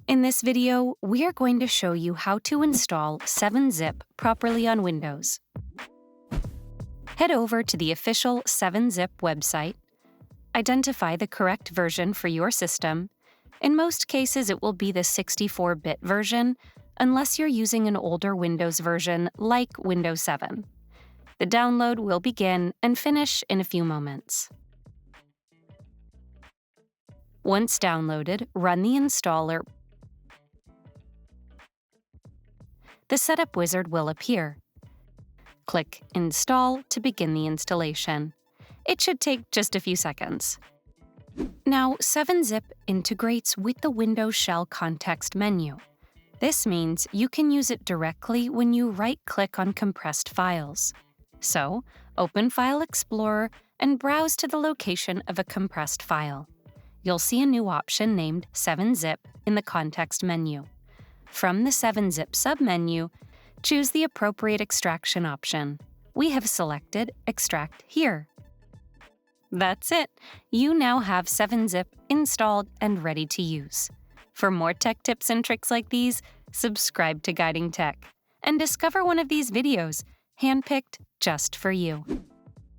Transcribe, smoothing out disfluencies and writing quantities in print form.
In this video, we are going to show you how to install 7-Zip properly on Windows. Head over to the official 7-Zip website, identify the correct version for your system. In most cases, it will be the 64-bit version, unless you're using an older Windows version like Windows 7. The download will begin and finish in a few moments. Once downloaded, run the installer. The setup wizard will appear. Click Install to begin the installation. It should take just a few seconds. Now, 7-Zip integrates with the Windows Shell context menu. This means you can use it directly when you right-click on compressed files. So, open File Explorer and browse to the location of a compressed file. You'll see a new option named 7-Zip in the context menu. From the 7-Zip submenu, choose the appropriate extraction option. We have selected Extract here. That's it. You now have 7-Zip installed and ready to use. For more tech tips and tricks like these, subscribe to Guiding Tech and discover one of these videos, handpicked just for you.